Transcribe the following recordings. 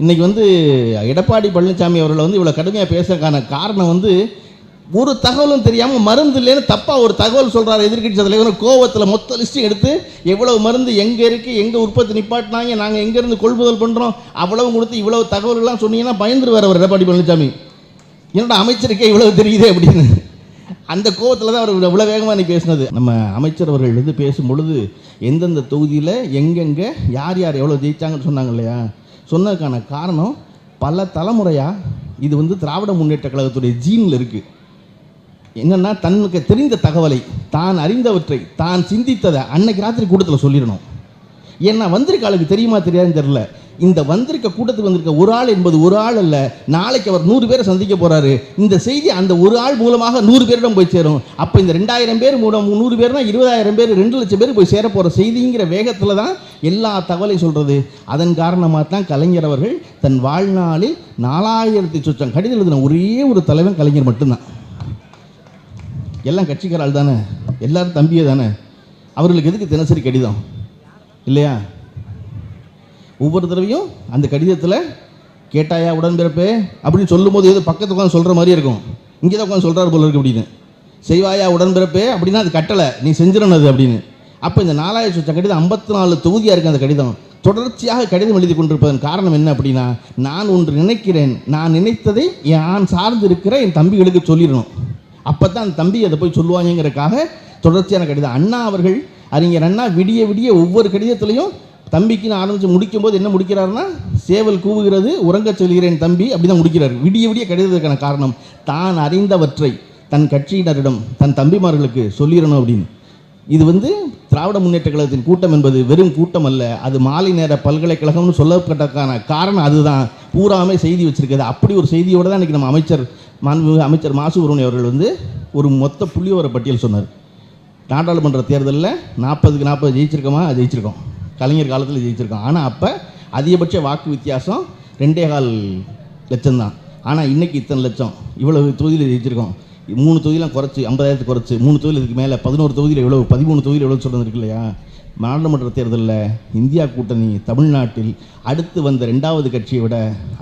இன்னைக்கு எடப்பாடி பழனிசாமி அவர்கள் இவ்வளோ கடுமையாக பேசுறதுக்கான காரணம் ஒரு தகவலும் தெரியாமல் மருந்து இல்லைன்னு தப்பாக ஒரு தகவல் சொல்கிறார் எதிர்கட்சி தலைவர். கோவத்தில் மொத்த லிஸ்ட்டும் எடுத்து எவ்வளவு மருந்து எங்கே இருக்குது, எங்கே உற்பத்தி நிப்பாட்டினாங்க, நாங்கள் எங்கேருந்து கொள்முதல் பண்ணுறோம், அவ்வளவு கொடுத்து இவ்வளவு தகவல்கள்லாம் சொன்னீங்கன்னா பயந்துருவார் அவர் எடப்பாடி பழனிசாமி. என்னோட அமைச்சருக்கே இவ்வளவு தெரியுதே அப்படின்னு அந்த கோவத்தில் தான் அவர் இவ்வளோ வேகமாக நீ பேசினது. நம்ம அமைச்சர் அவர்கள் பேசும் பொழுது எந்தெந்த தொகுதியில் எங்கெங்கே யார் யார் எவ்வளோ ஜெயிச்சாங்கன்னு சொன்னாங்க இல்லையா, சொன்னதுக்கான காரணம் பல தலைமுறையாக இது திராவிட முன்னேற்ற கழகத்துடைய ஜீனில் இருக்குது. என்னென்னா தனக்கு தெரிந்த தகவலை, தான் அறிந்தவற்றை, தான் சிந்தித்ததை அன்னைக்கு ராத்திரி கூட்டத்தில் சொல்லிடணும். ஏன்னா வந்திருக்க ஆளுக்கு தெரியுமா தெரியாதுன்னு தெரில. இந்த வந்திருக்க கூட்டத்துக்கு வந்திருக்க ஒரு ஆள் என்பது ஒரு ஆள் அல்ல. நாளைக்கு அவர் 100 பேரை சந்திக்க போகிறாரு. இந்த செய்தி அந்த ஒரு ஆள் மூலமாக 100 பேரிடம் போய் சேரும். அப்போ இந்த 2000 பேர் மூலம் 100 பேர்னா 20,000 பேர் 2 லட்சம் பேர் போய் சேர போகிற செய்திங்கிற வேகத்தில் தான் எல்லா தகவலையும் சொல்கிறது. அதன் காரணமாக தான் கலைஞர் அவர்கள் தன் வாழ்நாளில் 4000 சொச்சம் கடிதம் எழுதின ஒரே ஒரு தலைவன் கலைஞர் மட்டும்தான். எல்லாம் கட்சிக்காரால் தானே, எல்லாரும் தம்பியே தானே. அவர்களுக்கு எதுக்கு தினசரி கடிதம் இல்லையா? ஒவ்வொரு தடவையும் அந்த கடிதத்தில் கேட்டாயா உடன்பிறப்பே அப்படின்னு சொல்லும் போது ஏதோ பக்கத்து உட்காந்து சொல்கிற மாதிரி இருக்கும். இங்கே தான் உட்காந்து சொல்கிறார் போல இருக்கு அப்படின்னு. செய்வாயா உடன்பிறப்பே அப்படின்னா அது கட்டளை, நீ செஞ்சிடணும் அது அப்படின்னு. அப்போ இந்த 4000 சொச்சம் கடிதம் 54 தொகுதியாக இருக்குது. அந்த கடிதம் தொடர்ச்சியாக கடிதம் எழுதி கொண்டிருப்பதன் காரணம் என்ன அப்படின்னா, நான் ஒன்று நினைக்கிறேன், நான் நினைத்ததை நான் சார்ந்து இருக்கிற என் தம்பிகளுக்கு சொல்லிடணும். அப்போ தான் அந்த தம்பி அதை போய் சொல்லுவாங்கிறதுக்காக தொடர்ச்சியான கடிதம். அண்ணா அவர்கள், அறிஞர் அண்ணா விடிய விடிய ஒவ்வொரு கடிதத்திலையும் தம்பிக்குன்னு ஆரம்பித்து முடிக்கும் போது என்ன முடிக்கிறாருன்னா, சேவல் கூவுகிறது உறங்கச் சொல்கிறேன் தம்பி அப்படி தான் முடிக்கிறார். விடிய விடிய கடிதத்துக்கான காரணம் தான் அறிந்தவற்றை தன் கட்சியினரிடம் தன் தம்பிமார்களுக்கு சொல்லிடணும் அப்படின்னு. இது திராவிட முன்னேற்ற கழகத்தின் கூட்டம் என்பது வெறும் கூட்டம் அல்ல, அது மாலை நேர பல்கலைக்கழகம்னு சொல்லப்பட்டதுக்கான காரணம் அதுதான். பூராமே செய்தி வச்சிருக்கிறது. அப்படி ஒரு செய்தியோடு தான் இன்றைக்கி நம்ம அமைச்சர் மா சுப்பிரமணியன் அவர்கள் ஒரு மொத்த புள்ளிவிவர பட்டியல் சொன்னார். நாடாளுமன்ற தேர்தலில் 40க்கு 40 ஜெயிச்சிருக்கோமா, ஜெயிச்சிருக்கோம். கலைஞர் காலத்தில் ஜெயிச்சிருக்கோம். ஆனால் அப்போ அதிகபட்ச வாக்கு வித்தியாசம் 2.25 லட்சம் தான். ஆனால் இன்றைக்கி இத்தனை லட்சம், இவ்வளவு தொகுதியில் ஜெயிச்சிருக்கோம். 3 தொகுதியெலாம் குறைச்சி 50,000 குறைச்சி 3 தொகுதியில் இதுக்கு மேலே 11 தொகுதியில் எவ்வளோ, 13 தொகுதியில் எவ்வளோ சொல்கிறது இருக்கு இல்லையா? நாடாளுமன்ற தேர்தலில் இந்தியா கூட்டணி தமிழ்நாட்டில் அடுத்து வந்த 2வது கட்சியை விட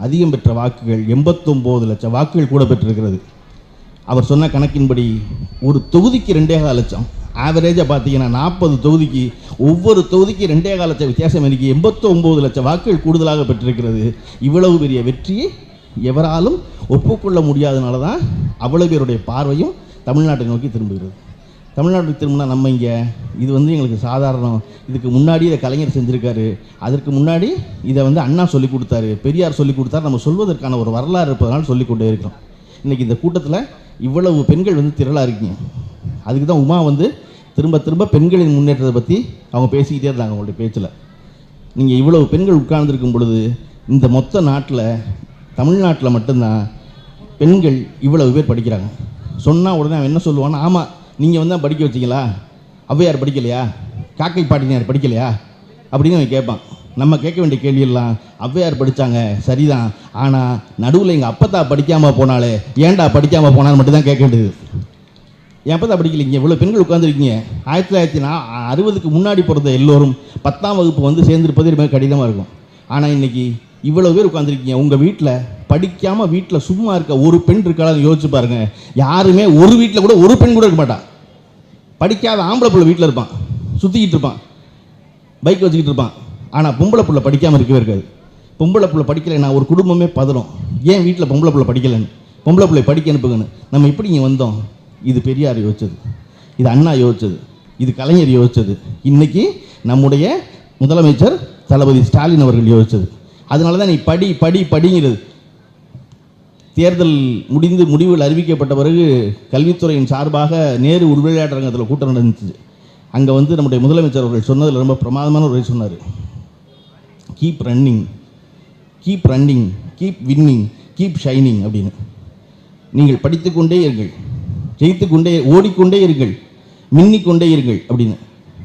அதிகம் பெற்ற வாக்குகள் 89 லட்சம் வாக்குகள் கூட பெற்றிருக்கிறது. அவர் சொன்ன கணக்கின்படி ஒரு தொகுதிக்கு 2.25 லட்சம், ஆவரேஜாக பார்த்தீங்கன்னா 40 தொகுதிக்கு ஒவ்வொரு தொகுதிக்கு 2.25 லட்சம் வித்தியாசம் எனக்கு 89 லட்சம் வாக்குகள் கூடுதலாக பெற்றிருக்கிறது. இவ்வளவு பெரிய வெற்றியை எவராலும் ஒப்புக்கொள்ள முடியாதனால தான் அவ்வளோ பேருடைய பார்வையும் தமிழ்நாட்டை நோக்கி திரும்புகிறது. தமிழ்நாட்டுக்கு திரும்பினா நம்ம இங்கே இது எங்களுக்கு சாதாரணம். இதுக்கு முன்னாடி இதை கலைஞர் செஞ்சுருக்காரு, அதற்கு முன்னாடி இதை அண்ணா சொல்லி கொடுத்தாரு, பெரியார் சொல்லி கொடுத்தாரு, நம்ம சொல்வதற்கான ஒரு வரலாறு இருப்பதனால சொல்லிக்கொண்டே இருக்கிறோம். இன்றைக்கி இந்த கூட்டத்தில் இவ்வளவு பெண்கள் திரளாக இருக்கீங்க. அதுக்கு தான் உமா திரும்ப திரும்ப பெண்களின் முன்னேற்றத்தை பற்றி அவங்க பேசிக்கிட்டே இருந்தாங்க அவங்களுடைய பேச்சில். நீங்கள் இவ்வளவு பெண்கள் உட்கார்ந்துருக்கும் பொழுது இந்த மொத்த நாட்டில் தமிழ்நாட்டில் மட்டும்தான் பெண்கள் இவ்வளவு பேர் படிக்கிறாங்க. சொன்னால் உடனே அவன் என்ன சொல்லுவான்னா, ஆமாம் நீங்கள் தான் படிக்க வச்சிங்களா, ஔவையார் படிக்கலையா, காக்கை பாட்டினார் படிக்கலையா அப்படின்னு அவன் கேட்பான். நம்ம கேட்க வேண்டிய கேள்வியெல்லாம், ஔவையார் படித்தாங்க சரிதான், ஆனால் நடுவில் எங்கள் அப்பத்தா படிக்காமல் போனாலே ஏன்டா படிக்காமல் போனான்னு மட்டும்தான் கேட்க வேண்டியது. என் அப்பத்தா படிக்கலைங்க. இவ்வளோ பெண்கள் உட்காந்துருக்கீங்க. 1960க்கு முன்னாடி பிறந்த எல்லோரும் 10ஆம் வகுப்பு சேர்ந்துருப்பது ரொம்ப கடினமாக இருக்கும். ஆனால் இன்றைக்கி இவ்வளோ பேர் உட்காந்துருக்கீங்க. உங்கள் வீட்டில் படிக்காமல் வீட்டில் சும்மா இருக்க ஒரு பெண் இருக்காது யோசிச்சு பாருங்கள். யாருமே ஒரு வீட்டில் கூட ஒரு பெண் கூட இருக்க மாட்டான். படிக்காத ஆம்பளை பிள்ளை வீட்டில் இருப்பான், சுற்றிக்கிட்டு இருப்பான், பைக் வச்சுக்கிட்டு இருப்பான். ஆனால் பொம்பளை பிள்ளை படிக்காமல் இருக்கவே இருக்காது. பொம்பளை பிள்ளை படிக்கலைன்னா ஒரு குடும்பமே பதறும். ஏன் வீட்டில் பொம்பளை பிள்ளை படிக்கலைன்னு, பொம்பளை பிள்ளை படிக்க அனுப்புங்கன்னு. நம்ம இப்படி இங்கே வந்தோம். இது பெரியார் யோசிச்சது, இது அண்ணா யோசிச்சது, இது கலைஞர் யோசிச்சது, இன்றைக்கி நம்முடைய முதலமைச்சர் தளபதி ஸ்டாலின் அவர்கள் யோசிச்சது. அதனால தான் நீ படிங்கிறது. தேர்தல் முடிவுகள் அறிவிக்கப்பட்ட பிறகு கல்வித்துறையின் சார்பாக நேரு உள்விளையாட்டரங்கத்தில் கூட்டம் நடந்துச்சு. அங்கே நம்முடைய முதலமைச்சர் அவர்கள் சொன்னதில் ரொம்ப பிரமாதமான ஒரு சொன்னார். Keep running, keep winning, keep shining அப்படின்னு. நீங்கள் படித்துக்கொண்டே இருங்கள், ஓடிக்கொண்டே இருங்கள், மின்னிக்கொண்டே இருங்கள் அப்படின்னு,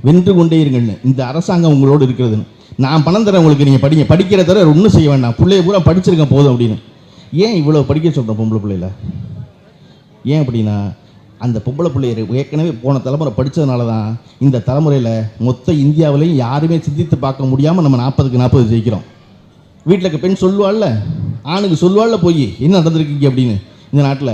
வென்று கொண்டே இருங்கள்னு. இந்த அரசாங்கம் உங்களோடு இருக்கிறதுன்னு. நான் பணம் தரேன் உங்களுக்கு, நீங்கள் படிக்கிற தவிர ஒன்றும் செய்ய வேண்டாம், பிள்ளைய பூரா படிச்சிருக்கேன் போதும் அப்படின்னு. ஏன் இவ்வளோ படிக்க சொல்கிறோம் பொம்பளை பிள்ளையில? ஏன் அப்படின்னா, அந்த பொம்பளை பிள்ளைய ஏற்கனவே போன தலைமுறை படித்ததுனால தான் இந்த தலைமுறையில் மொத்த இந்தியாவிலையும் யாருமே சிந்தித்து பார்க்க முடியாமல் நம்ம 40க்கு 40 ஜெயிக்கிறோம். வீட்டில் இருக்க பெண் சொல்லுவாள்ல, ஆணுக்கு சொல்லுவாள்ல போய் என்ன நடந்திருக்கீங்க அப்படின்னு. இந்த நாட்டில்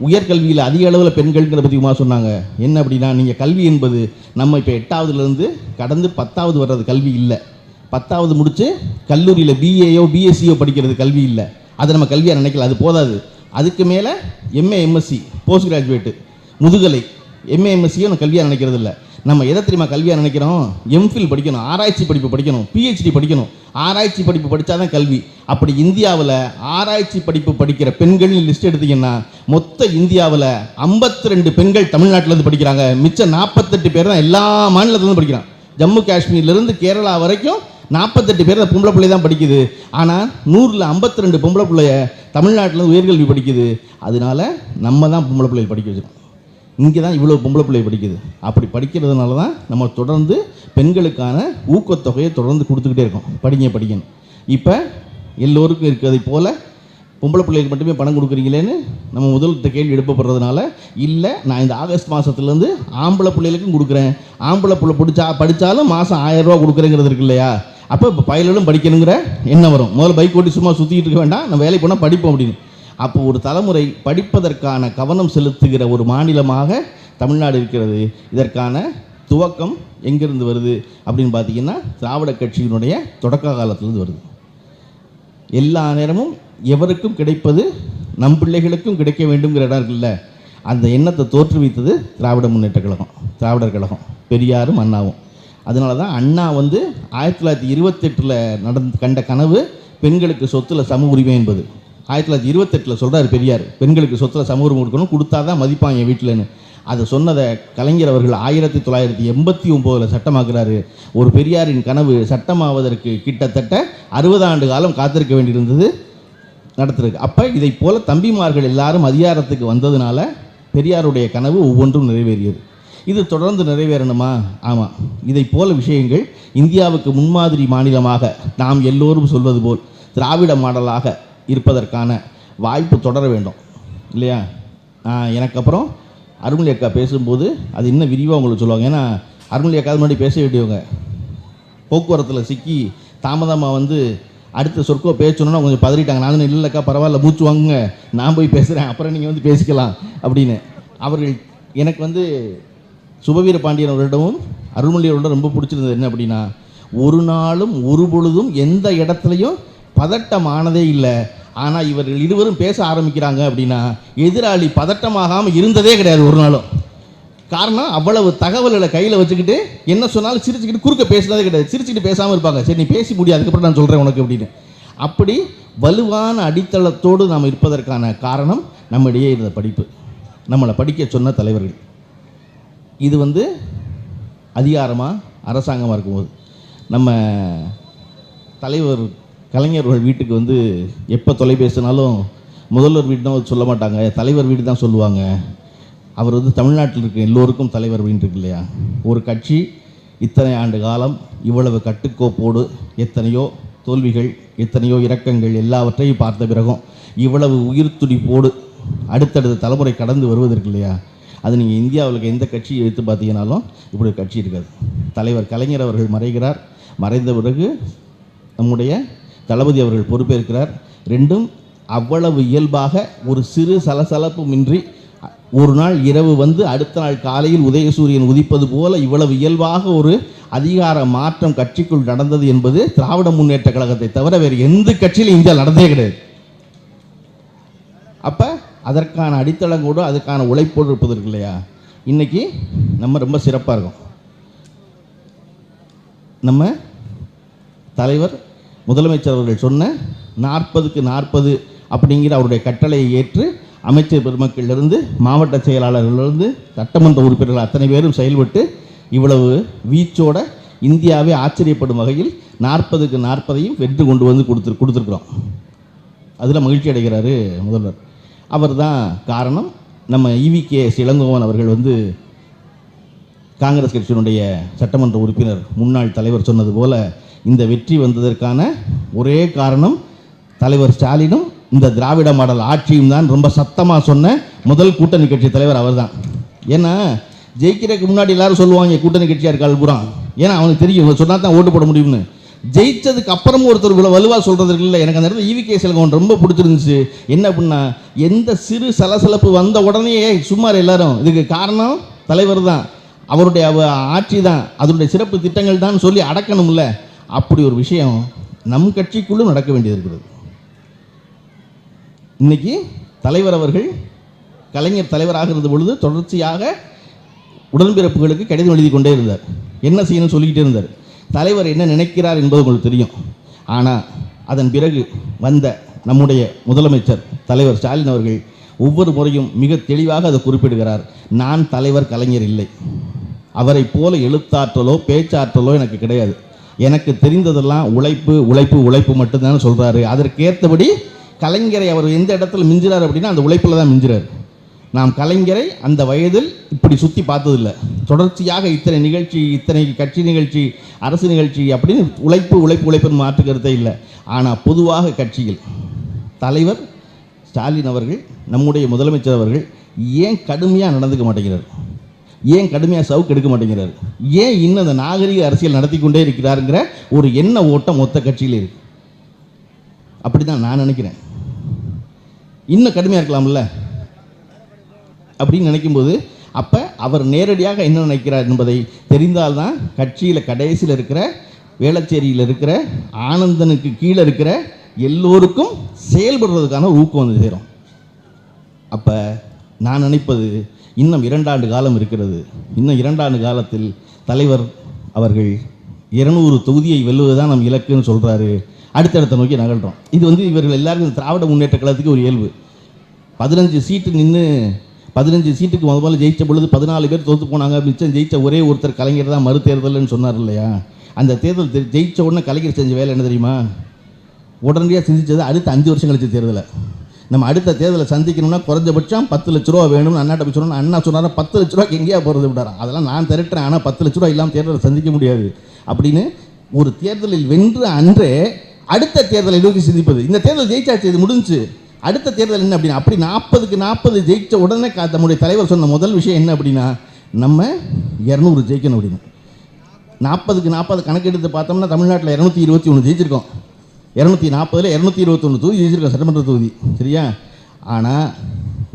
உயர்கல்வியில் அதிக அளவில் பெண்கள்ங்கிற பற்றி சொன்னாங்க. என்ன அப்படின்னா, நீங்கள் கல்வி என்பது நம்ம இப்போ 8வதுலேருந்து கடந்து 10வது வர்றது கல்வி இல்லை. 10வது முடித்து கல்லூரியில் பிஏயோ பிஎஸ்சியோ படிக்கிறது கல்வி இல்லை. அதை நம்ம கல்வியாக நினைக்கல, அது போதாது. அதுக்கு மேலே எம்ஏ எம்எஸ்சி போஸ்ட் கிராஜுவேட்டு முதுகலை எம்ஏ எம்எஸ்சியோ நம்ம கல்வியாக நினைக்கிறது இல்லை. நம்ம எதை தெரியுமா கல்வியாக நினைக்கிறோம்? எம்ஃபில் படிக்கணும், ஆராய்ச்சி படிப்பு படிக்கணும், பிஹெச்டி படிக்கணும். ஆராய்ச்சி படிப்பு படித்தா தான் கல்வி. அப்படி இந்தியாவில் ஆராய்ச்சி படிப்பு படிக்கிற பெண்கள் லிஸ்ட் எடுத்திங்கன்னா மொத்த இந்தியாவில் 52 பெண்கள் தமிழ்நாட்டிலேருந்து படிக்கிறாங்க. மிச்சம் 48 பேர் தான் எல்லா மாநிலத்திலேருந்து படிக்கிறாங்க. ஜம்மு காஷ்மீர்லேருந்து கேரளா வரைக்கும் 48 பேர் பொம்பளை பிள்ளை தான் படிக்குது. ஆனால் 100ல் 52 பொம்பளை பிள்ளைய தமிழ்நாட்டிலேருந்து உயர்கல்வி படிக்குது. அதனால நம்ம தான் பொம்பளை பிள்ளைகள் படிக்க வச்சுருக்கோம். இங்கே தான் இவ்வளோ பொம்பளை பிள்ளை படிக்குது. அப்படி படிக்கிறதுனால தான் நம்ம தொடர்ந்து பெண்களுக்கான ஊக்கத்தொகையை தொடர்ந்து கொடுத்துக்கிட்டே இருக்கோம். படிக்கணும். இப்போ எல்லோருக்கும் இருக்கிறதை போல் பொம்பளை பிள்ளைகளுக்கு மட்டுமே பணம் கொடுக்குறீங்களேன்னு நம்ம முதல்கிட்ட கேள்வி எழுப்பப்படுறதுனால, இல்லை நான் இந்த ஆகஸ்ட் மாதத்துலேருந்து ஆம்பளை பிள்ளைகளுக்கும் கொடுக்குறேன், ஆம்பளை பிள்ளை படித்தாலும் மாதம் 1000 ரூபா கொடுக்குறேங்கிறது இருக்கு இல்லையா? அப்போ இப்போ பயலும் படிக்கணுங்கிற எண்ணம் வரும். முதல்ல பைக் ஓட்டி சும்மா சுற்றிக்கிட்டு இருக்க வேண்டாம், நம்ம வேலைக்கு போனால் படிப்போம் அப்படின்னு. அப்போ ஒரு தலைமுறை படிப்பதற்கான கவனம் செலுத்துகிற ஒரு மாநிலமாக தமிழ்நாடு இருக்கிறது. இதற்கான துவக்கம் எங்கிருந்து வருது அப்படின்னு பார்த்தீங்கன்னா, திராவிட கட்சியினுடைய தொடக்க காலத்திலிருந்து வருது. எல்லா நேரமும் எவருக்கும் கிடைப்பது நம் பிள்ளைகளுக்கும் கிடைக்க வேண்டுங்கிற இடம் இருக்குல்ல, அந்த எண்ணத்தை தோற்றுவித்தது திராவிட முன்னேற்ற கழகம், திராவிடர் கழகம், பெரியாரும் அண்ணாவும். அதனால தான் அண்ணா 1928 கண்ட கனவு பெண்களுக்கு சொத்துல சம உரிமை என்பது. 1928 சொல்கிறார் பெரியார், பெண்களுக்கு சொத்துல சம உரிமை கொடுக்கணும், கொடுத்தா தான் மதிப்பாங்க என் வீட்டில்னு. அதை சொன்னதை கலைஞர் அவர்கள் 1989 சட்டமாக்குறாரு. ஒரு பெரியாரின் கனவு சட்டமாவதற்கு கிட்டத்தட்ட 60 ஆண்டு காலம் காத்திருக்க வேண்டியிருந்தது, நடத்துருக்கு. அப்போ இதை போல தம்பிமார்கள் எல்லாரும் அதிகாரத்துக்கு வந்ததுனால பெரியாருடைய கனவு ஒவ்வொன்றும் நிறைவேறியது. இது தொடர்ந்து நிறைவேறணுமா? ஆமாம். இதை போல விஷயங்கள் இந்தியாவுக்கு முன்மாதிரி மாநிலமாக நாம் எல்லோரும் சொல்வது போல் திராவிட மாடலாக இருப்பதற்கான வாய்ப்பு தொடர வேண்டும் இல்லையா? எனக்கு அப்புறம் அருள்மொழி அக்கா பேசும்போது அது இன்னும் விரிவாக உங்களுக்கு சொல்லுவாங்க. ஏன்னா அருள்மொழி அக்கா முன்னாடி பேச வேண்டியவங்க போக்குவரத்தில் சிக்கி தாமதமாக அடுத்த சொற்கோ பேசணுன்னா கொஞ்சம் பதறிட்டாங்க. நான் இல்லைக்கா பரவாயில்ல, மூச்சு வாங்குங்க, நான் போய் பேசுகிறேன், அப்புறம் நீங்கள் பேசிக்கலாம் அப்படின்னு. அவர்கள் எனக்கு சுபவீர பாண்டியன் அவர்களிடமும் அருள்மொழி அவர்களிடம் ரொம்ப பிடிச்சிருந்தது என்ன அப்படின்னா, ஒரு நாளும் ஒரு பொழுதும் எந்த இடத்துலையும் பதட்டமானதே இல்லை. ஆனால் இவர்கள் இருவரும் பேச ஆரம்பிக்கிறாங்க அப்படின்னா எதிராளி பதட்டமாகாமல் இருந்ததே கிடையாது ஒரு நாளும். காரணம், அவ்வளவு தகவல்களை கையில் வச்சுக்கிட்டு என்ன சொன்னாலும் சிரிச்சுக்கிட்டு குறுக்க பேசுனதே கிடையாது. சிரிச்சுக்கிட்டு பேசாமல் இருப்பாங்க. சரி நீ பேசி முடியாது, அதுக்கப்புறம் நான் சொல்கிறேன் உனக்கு அப்படின்னு. அப்படி வலுவான அடித்தளத்தோடு நாம் இருப்பதற்கான காரணம் நம்மிடையே இருந்த படிப்பு, நம்மளை படிக்க சொன்ன தலைவர்கள். இது அதிகாரமாக அரசாங்கமாக இருக்கும்போது நம்ம தலைவர் கலைஞர்கள் வீட்டுக்கு எப்போ தொலைபேசினாலும் முதல்வர் வீடுதான் சொல்ல மாட்டாங்க, தலைவர் வீடு தான் சொல்லுவாங்க. அவர் தமிழ்நாட்டில் இருக்க எல்லோருக்கும் தலைவர் வீடு இருக்கு இல்லையா? ஒரு கட்சி இத்தனை ஆண்டு காலம் இவ்வளவு கட்டுக்கோப்போடு எத்தனையோ தோல்விகள், எத்தனையோ இரக்கங்கள் எல்லாவற்றையும் பார்த்த பிறகும் இவ்வளவு உயிர் துடிப்போடு அடுத்தடுத்த தலைமுறை கடந்து வருவதற்கு இல்லையா? அது நீங்கள் இந்தியாவில் எந்த கட்சியை எடுத்து பார்த்தீங்கன்னாலும் இப்படி ஒரு கட்சி இருக்காது. தலைவர் கலைஞர் அவர்கள் மறைகிறார், மறைந்த பிறகு நம்முடைய தளபதி அவர்கள் பொறுப்பேற்கிறார். ரெண்டும் அவ்வளவு இயல்பாக ஒரு சிறு சலசலப்புமின்றி ஒரு நாள் இரவு அடுத்த நாள் காலையில் உதயசூரியன் உதிப்பது போல இவ்வளவு இயல்பாக ஒரு அதிகார மாற்றம் கட்சிக்குள் நடந்தது என்பது திராவிட முன்னேற்ற கழகத்தை தவிர வேறு எந்த கட்சியிலும் இந்தியா நடந்தே கிடையாது. அப்போ அதற்கான அடித்தளங்கூட அதுக்கான உழைப்போடு இருப்பதற்கு இல்லையா? இன்றைக்கி நம்ம ரொம்ப சிறப்பாக இருக்கோம். நம்ம தலைவர் முதலமைச்சர் அவர்கள் சொன்ன 40க்கு 40 அப்படிங்கிற அவருடைய கட்டளையை ஏற்று அமைச்சர் பெருமக்களிலிருந்து மாவட்ட செயலாளர்களிலிருந்து சட்டமன்ற உறுப்பினர்கள் அத்தனை பேரும் செயல்பட்டு இவ்வளவு வீச்சோட இந்தியாவே ஆச்சரியப்படும் வகையில் 40க்கு 40ஐயும் வென்று கொண்டு கொடுத்துருக்குறோம். அதில் மகிழ்ச்சி அடைகிறாரு முதல்வர். அவர் தான் காரணம். நம்ம EVKS இளங்கோவன் அவர்கள் காங்கிரஸ் கட்சியினுடைய சட்டமன்ற உறுப்பினர் முன்னாள் தலைவர் சொன்னது போல இந்த வெற்றி வந்ததற்கான ஒரே காரணம் தலைவர் ஸ்டாலினும் இந்த திராவிட மாடல் ஆட்சியும் தான். ரொம்ப சத்தமாக சொன்ன முதல் கூட்டணி கட்சி தலைவர் அவர் தான். ஏன்னா ஜெயிக்கிறதுக்கு முன்னாடி எல்லாரும் சொல்லுவாங்க கூட்டணி கட்சியாக இருக்காள் பூரா, ஏன்னா அவனுக்கு தெரியும் சொன்னால் தான் ஓட்டு போட முடியும்னு. ஜெயிச்சதுக்கு அப்புறமும் ஒருத்தர் இவ்வளோ வலுவாக சொல்கிறது இல்லை. எனக்கு அந்த இடத்துல ஈவி.கே. செல்வம் ரொம்ப பிடிச்சிருந்துச்சு. என்ன அப்படின்னா, எந்த சிறு சலசலப்பு வந்த உடனே சும்மார் எல்லாரும் இதுக்கு காரணம் தலைவர் தான், அவருடைய ஆட்சி தான், அதனுடைய சிறப்பு திட்டங்கள் தான் சொல்லி அடக்கணும்ல. அப்படி ஒரு விஷயம் நம் கட்சிக்குள்ளும் நடக்க வேண்டியது இருக்கிறது. இன்னைக்கு தலைவர் அவர்கள் கலைஞர் தலைவராக இருந்த பொழுது தொடர்ச்சியாக உடன்பிறப்புகளுக்கு கடிதம் எழுதி கொண்டே இருந்தார். என்ன செய்யணும்னு சொல்லிக்கிட்டே இருந்தார். தலைவர் என்ன நினைக்கிறார் என்பது உங்களுக்கு தெரியும். ஆனால் அதன் பிறகு வந்த நம்முடைய முதலமைச்சர் தலைவர் ஸ்டாலின் அவர்கள் ஒவ்வொரு முறையும் மிக தெளிவாக அதை குறிப்பிடுகிறார். நான் தலைவர் கலைஞர் இல்லை, அவரை போல எழுத்தாற்றலோ பேச்சாற்றலோ எனக்கு கிடையாது, எனக்கு தெரிந்ததெல்லாம் உழைப்பு உழைப்பு உழைப்பு மட்டும்தான் சொல்கிறாரு. அதற்கேற்றபடி கலைஞரை அவர் எந்த இடத்துல மிஞ்சுறார் அப்படின்னா அந்த உழைப்பில் தான் மிஞ்சுறார். நாம் கலைஞரை அந்த வயதில் இப்படி சுற்றி பார்த்ததில்லை. தொடர்ச்சியாக இத்தனை நிகழ்ச்சி, இத்தனை கட்சி நிகழ்ச்சி, அரசு நிகழ்ச்சி அப்படின்னு உழைப்பு உழைப்பு உழைப்புன்னு மாற்றுக்கிறதே இல்லை. ஆனால் பொதுவாக கட்சியில் தலைவர் ஸ்டாலின் அவர்கள், நம்முடைய முதலமைச்சர் அவர்கள் ஏன் கடுமையாக நடந்துக்க மாட்டேங்கிறார், ஏன் கடுமையாக சவுக்கு எடுக்க மாட்டேங்கிறார், ஏன் இன்னும் அந்த நாகரிக அரசியல் நடத்தி கொண்டே இருக்கிறாருங்கிற ஒரு எண்ண ஓட்டம் மொத்த கட்சியில் இருக்கு. அப்படி தான் நான் நினைக்கிறேன். இன்னும் கடுமையாக இருக்கலாம்ல அப்படின்னு நினைக்கும்போது, அப்போ அவர் நேரடியாக என்ன நினைக்கிறார் என்பதை தெரிந்தால்தான் கட்சியில் கடைசியில் இருக்கிற, வேளச்சேரியில் இருக்கிற, ஆனந்தனுக்கு கீழே இருக்கிற எல்லோருக்கும் செயல்படுறதுக்கான ஊக்கம் வந்து சேரும். அப்போ நான் நினைப்பது, இன்னும் 2 ஆண்டு காலம் இருக்கிறது. இன்னும் 2 ஆண்டு காலத்தில் தலைவர் அவர்கள் 200 தொகுதியை வெல்லுவது தான் நம் இலக்குன்னு சொல்கிறாரு. அடுத்தடுத்த நோக்கி நகழ்கிறோம். இது வந்து இவர்கள் எல்லாருக்கும் திராவிட முன்னேற்ற கழகத்துக்கு ஒரு இயல்பு. 15 சீட்டு நின்று 15 சீட்டுக்கு முதல்ல ஜெயித்த பொழுது 14 பேர் தோற்று போனாங்க. மிச்சம் ஜெயித்த ஒரே ஒருத்தர் கலைஞர் தான் மறு தேர்தல்னு சொன்னார் இல்லையா? அந்த தேர்தல் ஜெயித்த உடனே கலைஞர் செஞ்ச வேலை என்ன தெரியுமா? உடனடியாக சிந்திச்சது அடுத்த 5 வருஷம் கழிச்ச தேர்தலை. நம்ம அடுத்த தேர்தலை சந்திக்கணும்னா குறைஞ்சபட்சம் 10 லட்ச ரூபா வேணும்னு அண்ணாட்ட போய் சொன்னோம். அண்ணா சொன்னார் 10 லட்ச ரூபாய்க்கு எங்கேயா போகிறது விட்டாரா, அதெல்லாம் நான் திரட்டுறேன், ஆனால் 10 லட்ச ரூபா இல்லாமல் தேர்தலை சந்திக்க முடியாது அப்படின்னு ஒரு தேர்தலில் வென்று அன்றே அடுத்த தேர்தலை நோக்கி சிந்திப்பது. இந்த தேர்தல் ஜெயிச்சாச்சு, இது முடிஞ்சு, அடுத்த தேர்தல் என்ன அப்படின்னா, அப்படி 40க்கு 40 ஜெயிச்ச உடனே நம்முடைய தலைவர் சொன்ன முதல் விஷயம் என்ன அப்படின்னா, நம்ம 200 ஜெயிக்கணும் அப்படின்னு. 40க்கு 40 கணக்கெடுத்து பார்த்தோம்னா தமிழ்நாட்டில் 221 ஜெயிச்சிருக்கோம். 240ல் 221 தொகுதி ஜெயிச்சிருக்கோம், சட்டமன்ற தொகுதி, சரியா? ஆனால்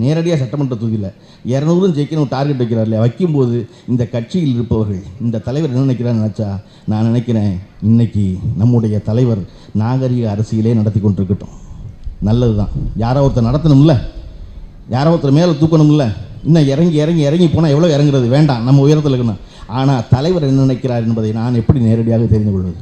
நேரடியாக சட்டமன்ற தொகுதியில் 200 ஜெயிக்கணும் டார்கெட் வைக்கிறார் இல்லையா? வைக்கும்போது இந்த கட்சியில் இருப்பவர்கள், இந்த தலைவர் என்ன நினைக்கிறான்னு நினச்சா, நான் நினைக்கிறேன் இன்னைக்கு நம்முடைய தலைவர் நாகரிக அரசியலே நடத்தி கொண்டிருக்கட்டும், நல்லது தான். யாரோ ஒருத்தர் நடத்தணும்ல, யாரோ ஒருத்தர் மேலே தூக்கணும்ல. இன்னும் இறங்கி இறங்கி இறங்கி போனால் எவ்வளோ இறங்குறது, வேண்டாம், நம்ம உயரத்தில் இருக்கணும். ஆனால் தலைவர் என்ன நினைக்கிறார் என்பதை நான் எப்படி நேரடியாக தெரிந்து கொள்வது?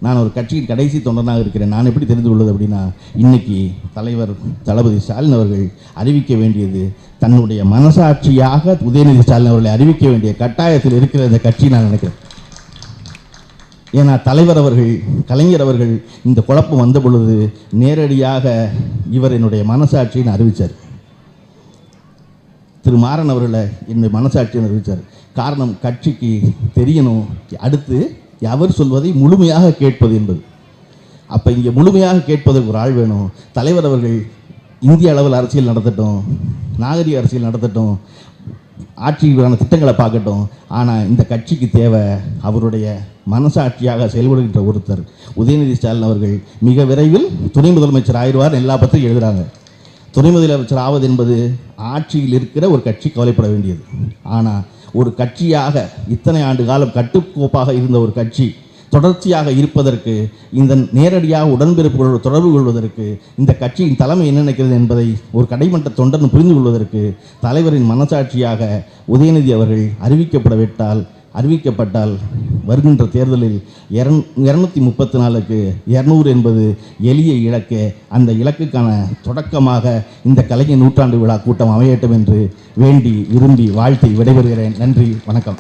நான் ஒரு கட்சியின் கடைசி தொண்டனாக இருக்கிறேன். நான் எப்படி தெரிந்து கொள்வது அப்படின்னா, இன்னைக்கு தலைவர் தளபதி ஸ்டாலின் அவர்கள் அறிவிக்க வேண்டியது, தன்னுடைய மனசாட்சியாக உதயநிதி ஸ்டாலின் அவர்களை அறிவிக்க வேண்டிய கட்டாயத்தில் இருக்கிற இந்த கட்சி நான் நினைக்கிறேன். ஏன்னா தலைவர் அவர்கள், கலைஞர் அவர்கள் இந்த குழப்பம் வந்த பொழுது நேரடியாக இவர் என்னுடைய மனசாட்சின்னு அறிவித்தார். திரு மாறன் அவர்களை என்னுடைய மனசாட்சின்னு அறிவித்தார். காரணம், கட்சிக்கு தெரியணும் அடுத்து அவர் சொல்வதை முழுமையாக கேட்பது என்பது. அப்போ இங்கே முழுமையாக கேட்பதற்கு ஒரு ஆள் வேணும். தலைவர் அவர்கள் இந்திய அளவில் அரசியல் நடத்தட்டும், நாகரிக அரசியல் நடத்தட்டும், ஆட்சிக்கான திட்டங்களை பார்க்கட்டும். ஆனால் இந்த கட்சிக்கு தேவை அவருடைய மனசாட்சியாக செயல்படுகின்ற ஒருத்தர். உதயநிதி ஸ்டாலின் அவர்கள் மிக விரைவில் துணை முதலமைச்சர் ஆயிடுவார், எல்லா பத்திரிகையும் எழுதுகிறாங்க. துணை முதலமைச்சர் ஆவது என்பது ஆட்சியில் இருக்கிற ஒரு கட்சி கவலைப்பட வேண்டியது. ஆனால் ஒரு கட்சியாக இத்தனை ஆண்டு காலம் கட்டுக்கோப்பாக இருந்த ஒரு கட்சி தொடர்ச்சியாக இருப்பதற்கு, இந்த நேரடியாக உடன்பிறப்புகளோடு தொடர்பு கொள்வதற்கு, இந்த கட்சியின் தலைமை என்ன நினைக்கிறது என்பதை ஒரு கடைமட்ட தொண்டன் புரிந்து கொள்வதற்கு தலைவரின் மனசாட்சியாக உதயநிதி அவர்கள் அறிவிக்கப்பட்டால் வருகின்ற தேர்தலில் 234க்கு 200 என்பது எளிய இலக்கு. அந்த இலக்குக்கான தொடக்கமாக இந்த கலைஞர் நூற்றாண்டு விழா கூட்டம் அமையட்டும் என்று வேண்டி விரும்பி வாழ்த்தி விடைபெறுகிறேன். நன்றி, வணக்கம்.